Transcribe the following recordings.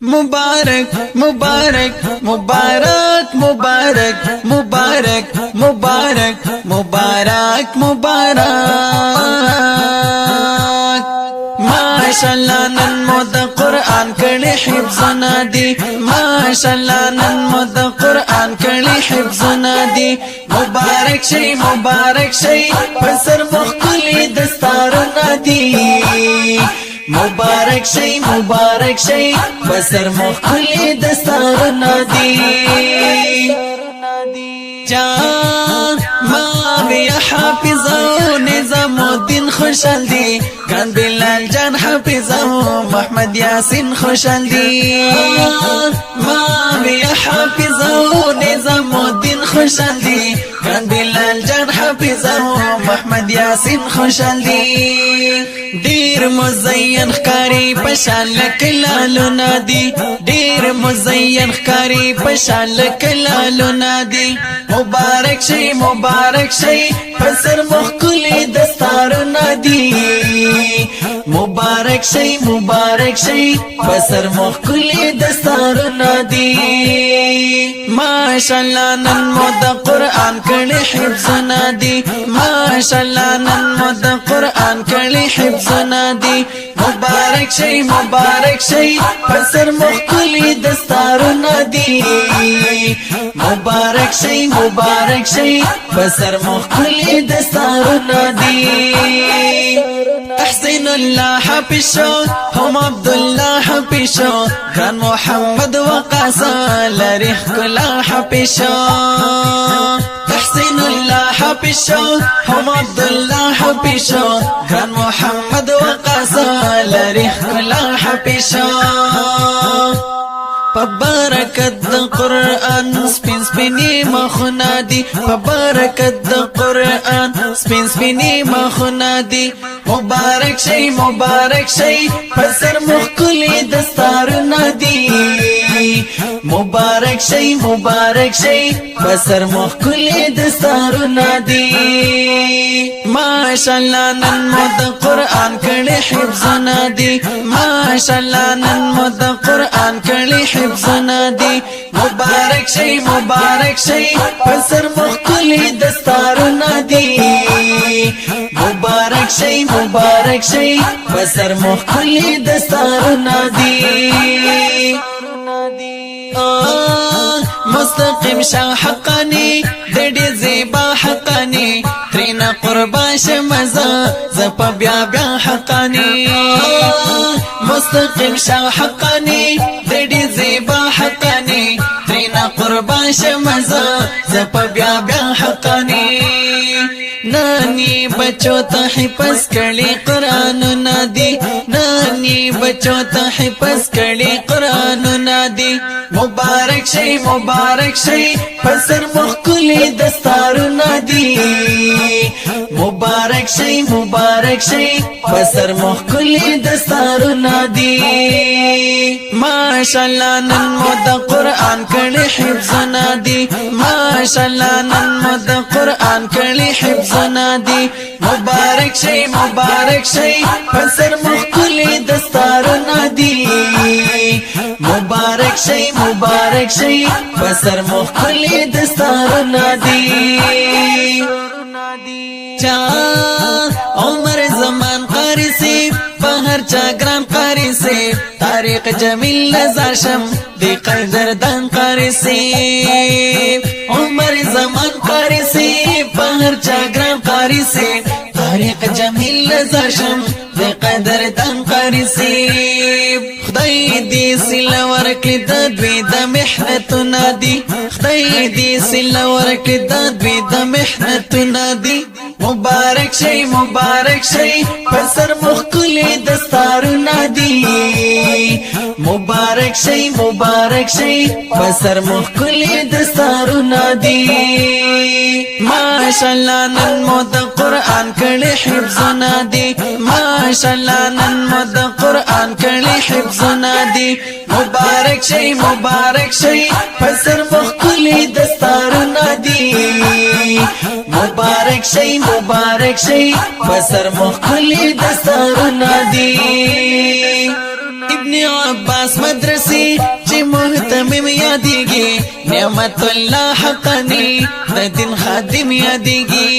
मुबारक मुबारक मुबारक मुबारक मुबारक मुबारक मुबारक मुबारक माशाअल्लाह नन मोद कुरान कड़ी हिफ्ज़ना दी माशाअल्लाह नन मोद कुरान कड़ी हिफ्ज़ना दी मुबारक शई पसर मुख्तली दस्तारना दी मुबारक शई बसर मुख्तली दस्तारना दी जान माविया हाफिज़ो निज़ामुद्दीन खुशल दी कान बिलाल जान हाफिज़ो मोहम्मद यासीन खुशल दी माविया हाफिज़ो निज़ामुद्दीन खुशल दी कान बिलाल जान हाफिज़ो मोहम्मद यासीन खुशल दी ढेर मुज़य्यन कारी पशान लकलालो नादी ढेर मुज़य्यन कारी पशान लकलालो नादी मुबारक शई पसर मुख्तली दस्तार नादी मुबारक शई पसर मुख्तली दस्तार नादी माशाअल्लाह नन मोद कुरान कड़ी हिफ्ज़ना दी माशाअल्लाह नन मोद कुरान कड़ी हिफ्ज़ना दी मुबारक शई पसर मुख्तली दस्तारना दी मुबारक शई पसर मुख्तली दस्तारना दी तहसीनुल्लाह हाफिशो हम अब्दुल्लाह हाफिशो खान मोहम्मद वकासा लरिह कुला हाफिशो तहसीनुल्लाह हाफिशो हम अब्दुल्लाह हाफिशो खान मोहम्मद वकासा लरिह कुला हाफिशो पबरकत कुरान स्पिन स्पिनी मखुनादी पबरकत कुरान स्पिन स्पिनी मखुनादी मुबारक शई पसर मुख्तली दस्तार नादी मुबारक शई पसर मुख्तली दस्तार नादी माशाअल्लाह नन मोद कुरान कड़ी हिफ्ज़ना दी माशाअल्लाह नन मोद कुरान कड़ी हिफ्ज़ना दी मुबारक शई पसर मुख्तली दस्तार नादी मुबारक शई पसर मुख्तली दस्तार नादी मुस्तकिम शाह हक़ानी दड़ी ज़ेबा हक़ानी त्रिना कुर्बाश मज़ा ज़पा ब्या हक़ानी मुस्तकिम शाह हक़ानी दड़ी ज़ेबा हक़ानी त्रिना कुर्बाश मज़ा ज़पा ब्या हक़ानी नानी बच्चों तहिपस कड़ी कुरान नादी नानी बच्चों तहिपस कड़ी कुरान नादी मुबारक शई पसर मुख्तली दस्तार नादी मुबारक शई पसर मुख्तली दस्तार नादी माशाअल्लाह नन मोद कुरान कड़ी हिफ्ज़ना दी माशाअल्लाह नन मोद कुरान कड़ी हिफ्ज़ना दी मुबारक शई पसर मुख्तली दस्तार नादी मुबारक शई पसर मुख्तली दस्तार नादी उमर ज़मान कारी से बहर चाग्राम कारी से तारिक जमील नज़ाशम दे कदरदान कारी से उमर ज़मान कारी से बहर चाग्राम कारी से तारिक जमील नज़ाशम दे कदरदान कारी से खुदाई दी सिलवर की दद्वी द मेहनत नादी खुदाई दी सिलवर की दद्वी द मेहनत नादी मुबारक शई पसर मुख्तली दस्तार नादी मुबारक शई पसर मुख्तली दस्तार नादी माशाअल्लाह नन मोद कुरान कड़ी हिफ्ज़ना दी माशाअल्लाह नन मोद कुरान कड़ी हिफ्ज़ना दी मुबारक शई पसर मुख्तली दस्तार नादी मुबारक शई पसर मुख्तली दस्तार नादी ابن عباس مدرسي چې مهتمم یادیږي نعمت الله حقانی د دین خادم یادیږي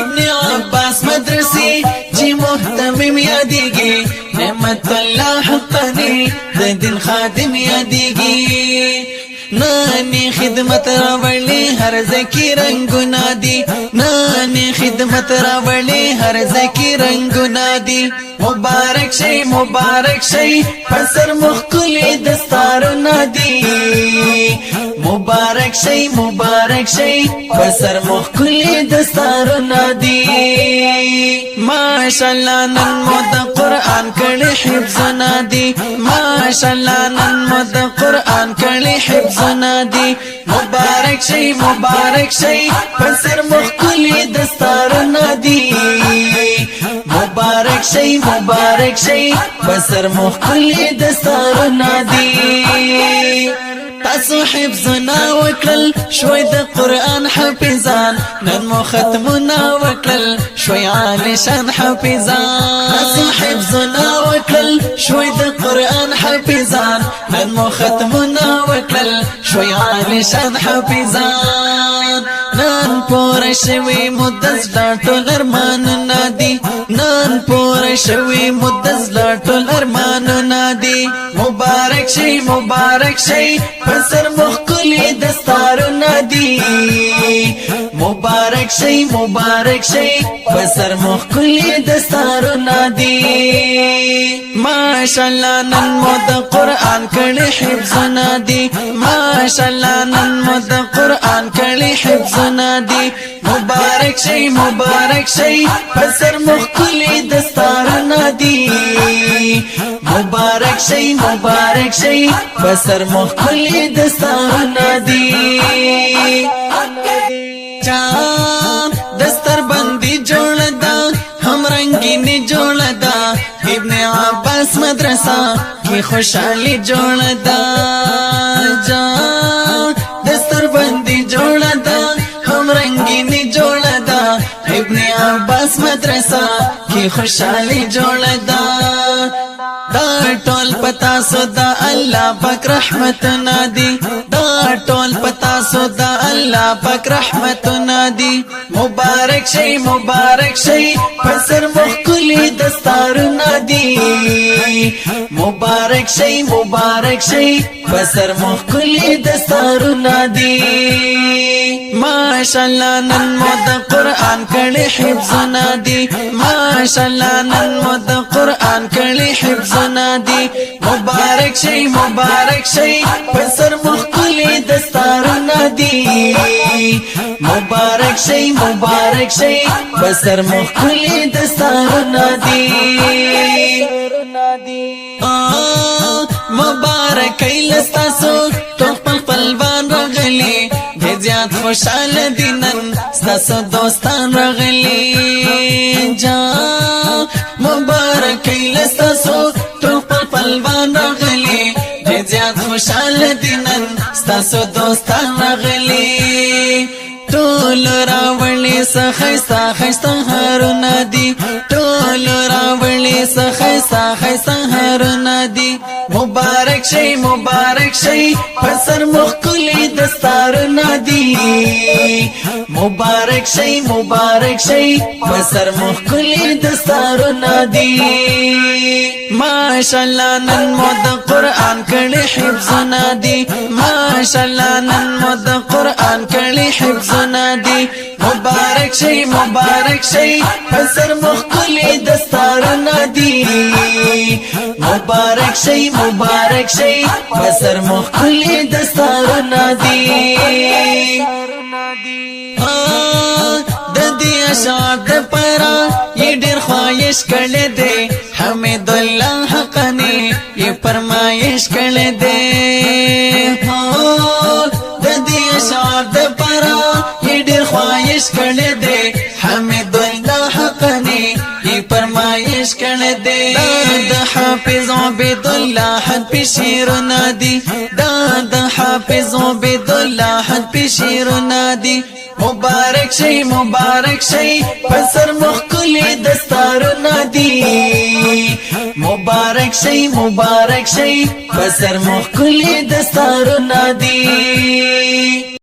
ابن عباس مدرسي چې مهتمم یادیږي نعمت الله حقانی د دین خادم یادیږي نانی خدمت راولی هر زکی رنگونا دی نانی خدمت راولی هر زکی رنگونا دی مبارک شئی پسر مخکلی دستارونا دی مبارک شئی پسر مخکلی دستارونا دی ماشاءاللہ نن مود قرآن کڑی حفظنا دی ماشاءاللہ نن مود قرآن کڑی حفظنا دی مبارک شئی پسر مخکلی دستارونا دی مبارک شئی پسر مخکلی دستارونا دی تاسو حفظنا وکړل شوي د قرآن حافظان نن مو ختمنا وکړل شوي عالی شان حافظان تاسو حفظنا وکړل شوي د قرآن حافظان نن مو ختمنا وکړل شوي عالی شان حافظان نن پور شوي مدز ټول ارمانونه دي نن پور شوي مدز ټول ارمانونه دي مبارک شي پسر مخکلی دستارونا دی مبارک شئی پسر مخکلی دستارونا دی ماشاءاللہ نن مود قرآن کڑی حفظنا دی ماشاءاللہ نن مود قرآن کڑی حفظنا دی مبارک شئی پسر مخکلی دستارونا دی مبارک شئی پسر مخکلی دستارونا دی چا دستر بندی جوړ دا هم رنگینی جوړ دا ابن عباس مدرسہ کی خوشحالی جوړ دا جا دستر بندی جوړ دا هم رنگینی جوړ دا ابن عباس مدرسہ کی خوشحالی جوړ دا دا ټول پتا سودا الله پاک رحمت نادي دا ټول پتا سودا الله پاک رحمت نادي مبارک شئی پسر مخکلی دستارونا دی مبارک شئی پسر مخکلی دستارونا دی ماشاءاللہ نن مود قرآن کڑی حفظنا دی ماشاءاللہ نن مود قرآن کڑی حفظنا دی مبارک شئی پسر مخکلی دستارونا دی مبارک شئی پسر مخکلی دستارونا دی مبارک لستاسو ټول خپلوان راغلي ډېر زیات خوشحاله دي نن ستاسو دوستان راغلي جا مبارک لستاسو ټول خپلوان راغلي ډېر زیات خوشحاله دي نن ستاسو دوستان راغلي ټول راوړي خیستا هارونه دي ټول راوړي خیستا هارونه دي مبارک شئی پسر مخکلی دستارونا دی مبارک شئی پسر مخکلی دستارونا دی ماشاءاللہ نن مود قرآن کڑی حفظنا دی ماشاءاللہ نن مود قرآن کڑی حفظنا دی مبارک شئی پسر مخکلی دستارونا دی مبارک شئی پسر مخکلی دستارونا دی د دې اشعار د پرا یہ ډېر خواهش کړي دي حمید الله حقانی یہ فرمایش کړي دي د دې اشعار د پرا یہ ډېر خواهش کړي دي حمید الله حقانی یہ فرمایش کړي دي د حافظ عبد الله حد شیر نادی دا د حافظ عبد الله حد شیر نادی مبارک شي مبارک شي پسر مخکلی دستارونه دي مبارک شي پسر مخکلی دستارونه دي